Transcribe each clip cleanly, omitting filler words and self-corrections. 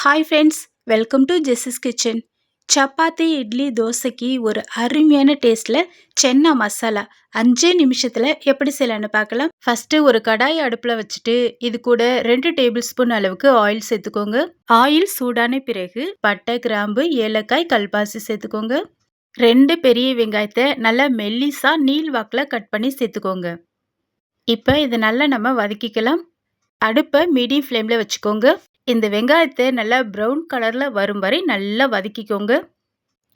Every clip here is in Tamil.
Hi friends, welcome to Jessie's kitchen. Chapati, idli, தோசைக்கு ஒரு அருமையான டேஸ்ட்டில் சென்னா மசாலா 5 நிமிஷத்தில் எப்படி செய்யலான்னு பார்க்கலாம். ஃபஸ்ட்டு ஒரு கடாய் அடுப்பில் வச்சுட்டு இது கூட 2 டேபிள் ஸ்பூன் அளவுக்கு ஆயில் சேர்த்துக்கோங்க. ஆயில் சூடான பிறகு பட்டை, கிராம்பு, ஏலக்காய், கல்பாசி சேர்த்துக்கோங்க. 2 பெரிய வெங்காயத்தை நல்லா மெல்லிசா நீள் வாக்கில் கட் பண்ணி சேர்த்துக்கோங்க. இப்போ இதை நல்லா நம்ம வதக்கிக்கலாம். அடுப்பை மீடியம் ஃப்ளேமில் வச்சுக்கோங்க. இந்த வெங்காயத்தை நல்லா ப்ரௌன் கலரில் வரும் வரை நல்லா வதக்கிக்கோங்க.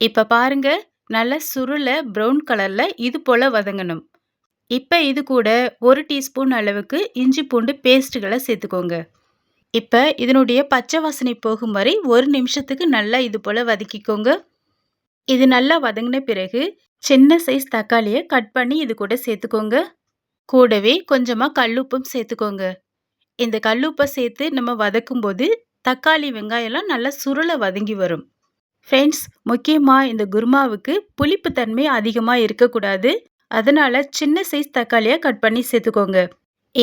இப்போ பாருங்க, நல்லா சுருள ப்ரௌன் கலரில் இது போல் வதங்கணும். இப்போ இது கூட 1 டீஸ்பூன் அளவுக்கு இஞ்சி பூண்டு பேஸ்ட்டுகளை சேர்த்துக்கோங்க. இப்போ இதனுடைய பச்சை வாசனை போகும் வரை 1 நிமிஷத்துக்கு நல்லா இது போல் வதக்கிக்கோங்க. இது நல்லா வதங்கின பிறகு சின்ன சைஸ் தக்காளியை கட் பண்ணி இது கூட சேர்த்துக்கோங்க. கூடவே கொஞ்சமாக கல்லுப்பும் சேர்த்துக்கோங்க. இந்த கல்லுப்பை சேர்த்து நம்ம வதக்கும்போது தக்காளி, வெங்காயம்லாம் நல்லா சுருள வதங்கி வரும். ஃப்ரெண்ட்ஸ், முக்கியமாக இந்த குருமாவுக்கு புளிப்பு தன்மை அதிகமாக இருக்கக்கூடாது. அதனால் சின்ன சைஸ் தக்காளியை கட் பண்ணி சேர்த்துக்கோங்க.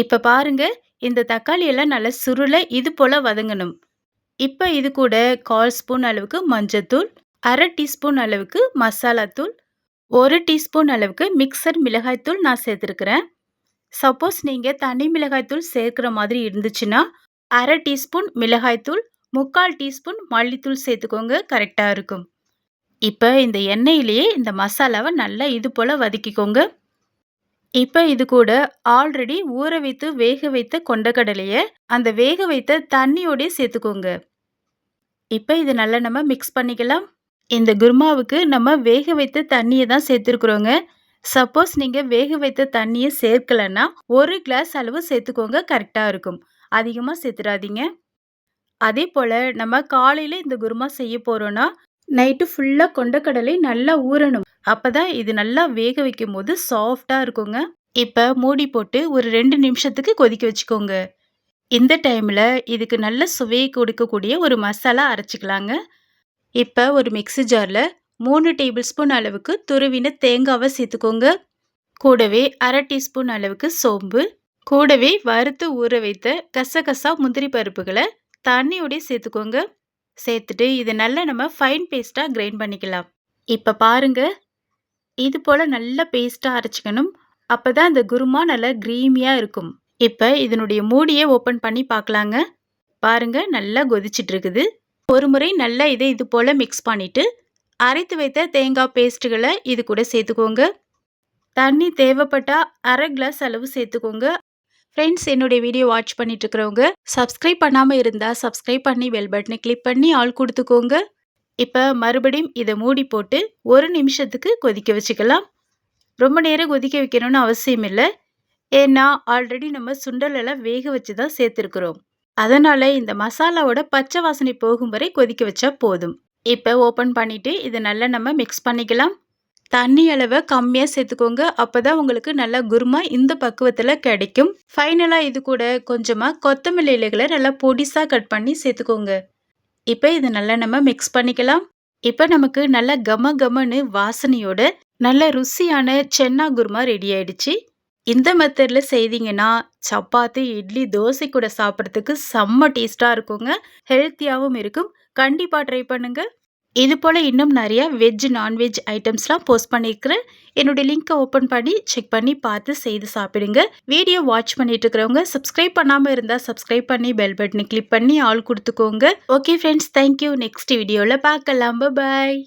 இப்போ பாருங்க, இந்த தக்காளியெல்லாம் நல்லா சுருள இது போல் வதங்கணும். இப்போ இது கூட 1/4 ஸ்பூன் அளவுக்கு மஞ்சத்தூள், 1/2 டீஸ்பூன் அளவுக்கு மசாலாத்தூள், 1 டீஸ்பூன் அளவுக்கு மிக்சர் மிளகாய்த்தூள் நான் சேர்த்துருக்கிறேன். சப்போஸ் நீங்கள் தனி மிளகாய்த்தூள் சேர்க்குற மாதிரி இருந்துச்சுன்னா 1/2 டீஸ்பூன் மிளகாய்த்தூள், 3/4 டீஸ்பூன் மல்லித்தூள் சேர்த்துக்கோங்க, கரெக்டாக இருக்கும். இப்போ இந்த எண்ணெயிலேயே இந்த மசாலாவை நல்லா இது போல் வதக்கிக்கோங்க. இப்போ இது கூட ஆல்ரெடி ஊற வைத்து வேக வைத்த கொண்டக்கடலையை அந்த வேக வைத்த தண்ணியோடய சேர்த்துக்கோங்க. இப்போ இது நல்லா நம்ம மிக்ஸ் பண்ணிக்கலாம். இந்த குருமாவுக்கு நம்ம வேக வைத்த தண்ணியை தான் சேர்த்துருக்குறோங்க. சப்போஸ் நீங்கள் வேக வைத்த தண்ணியை சேர்க்கலைன்னா 1 கிளாஸ் அளவு சேர்த்துக்கோங்க, கரெக்டாக இருக்கும். அதிகமாக சேர்த்துடாதீங்க. அதே போல் நம்ம காலையில் இந்த குருமா செய்ய போகிறோன்னா நைட்டு ஃபுல்லாக கொண்டக்கடலை நல்லா ஊறணும். அப்போ தான் இது நல்லா வேக வைக்கும் போது சாஃப்டாக இருக்குங்க. இப்போ மூடி போட்டு ஒரு 2 நிமிஷத்துக்கு கொதிக்க வச்சுக்கோங்க. இந்த டைமில் இதுக்கு நல்ல சுவையை கொடுக்கக்கூடிய ஒரு மசாலா அரைச்சிக்கலாங்க. இப்போ ஒரு மிக்ஸி ஜாரில் 3 டேபிள் ஸ்பூன் அளவுக்கு துருவின தேங்காவை சேர்த்துக்கோங்க. கூடவே 1/2 டீஸ்பூன் அளவுக்கு சோம்பு, கூடவே வறுத்து ஊற வைத்த கசகசா, முந்திரி பருப்புகளை தண்ணியோடய சேர்த்துக்கோங்க. சேர்த்துட்டு இதை நல்லா நம்ம ஃபைன் பேஸ்ட்டாக கிரைண்ட் பண்ணிக்கலாம். இப்போ பாருங்க, இது போல் நல்லா பேஸ்ட்டாக அரைச்சிக்கணும். அப்போ தான் இந்த குருமா நல்லா க்ரீமியாக இருக்கும். இப்போ இதனுடைய மூடியை ஓப்பன் பண்ணி பார்க்கலாங்க. பாருங்க, நல்லா கொதிச்சிட்டு இருக்குது. ஒரு முறை நல்லா இதை இது போல் மிக்ஸ் பண்ணிவிட்டு அரைத்து வைத்த தேங்காய் பேஸ்ட்டுகளை இது கூட சேர்த்துக்கோங்க. தண்ணி தேவைப்பட்டால் 1/2 கிளாஸ் அளவு சேர்த்துக்கோங்க. ஃப்ரெண்ட்ஸ், என்னுடைய வீடியோ வாட்ச் பண்ணிட்டு இருக்கிறவங்க சப்ஸ்கிரைப் பண்ணாமல் இருந்தால் சப்ஸ்கிரைப் பண்ணி பெல் பட்டனை கிளிக் பண்ணி ஆல் கொடுத்துக்கோங்க. இப்போ மறுபடியும் இதை மூடி போட்டு 1 நிமிஷத்துக்கு கொதிக்க வச்சுக்கலாம். ரொம்ப நேரம் கொதிக்க வைக்கணும்னு அவசியம் இல்லை. ஏன்னா ஆல்ரெடி நம்ம சுண்டலெல்லாம் வேக வச்சு தான் சேர்த்துருக்குறோம். அதனால் இந்த மசாலாவோட பச்சை வாசனை போகும் வரை கொதிக்க வச்சா போதும். இப்போ ஓப்பன் பண்ணிவிட்டு இதை நல்லா நம்ம மிக்ஸ் பண்ணிக்கலாம். தண்ணி அளவை கம்மியாக சேர்த்துக்கோங்க. அப்போ தான் உங்களுக்கு நல்லா குருமா இந்த பக்குவத்தில் கிடைக்கும். ஃபைனலாக இது கூட கொஞ்சமாக கொத்தமல்லி இலைகளை நல்லா பொடிசாக கட் பண்ணி சேர்த்துக்கோங்க. இப்போ இதை நல்லா நம்ம மிக்ஸ் பண்ணிக்கலாம். இப்போ நமக்கு நல்லா கம கமன்னு வாசனையோட நல்ல ருசியான சென்னா குருமா ரெடி ஆயிடுச்சு. இந்த மெத்தடில் செய்தீங்கன்னா சப்பாத்தி, இட்லி, தோசை கூட சாப்பிட்றதுக்கு செம்ம டேஸ்ட்டாக இருக்குங்க. ஹெல்த்தியாகவும் இருக்கும். கண்டிப்பாக ட்ரை பண்ணுங்கள். இது போல் இன்னும் நிறையா வெஜ், நான்வெஜ் ஐட்டம்ஸ்லாம் போஸ்ட் பண்ணியிருக்கிறேன். என்னுடைய லிங்க்கை ஓப்பன் பண்ணி செக் பண்ணி பார்த்து செய்து சாப்பிடுங்க. வீடியோ வாட்ச் பண்ணிட்டு இருக்கிறவங்க சப்ஸ்கிரைப் பண்ணாமல் இருந்தால் சப்ஸ்கிரைப் பண்ணி பெல் பட்டனை கிளிக் பண்ணி ஆல் கொடுத்துக்கோங்க. Okay friends, thank you. நெக்ஸ்ட் வீடியோவில் பார்க்கலாம். பாய்.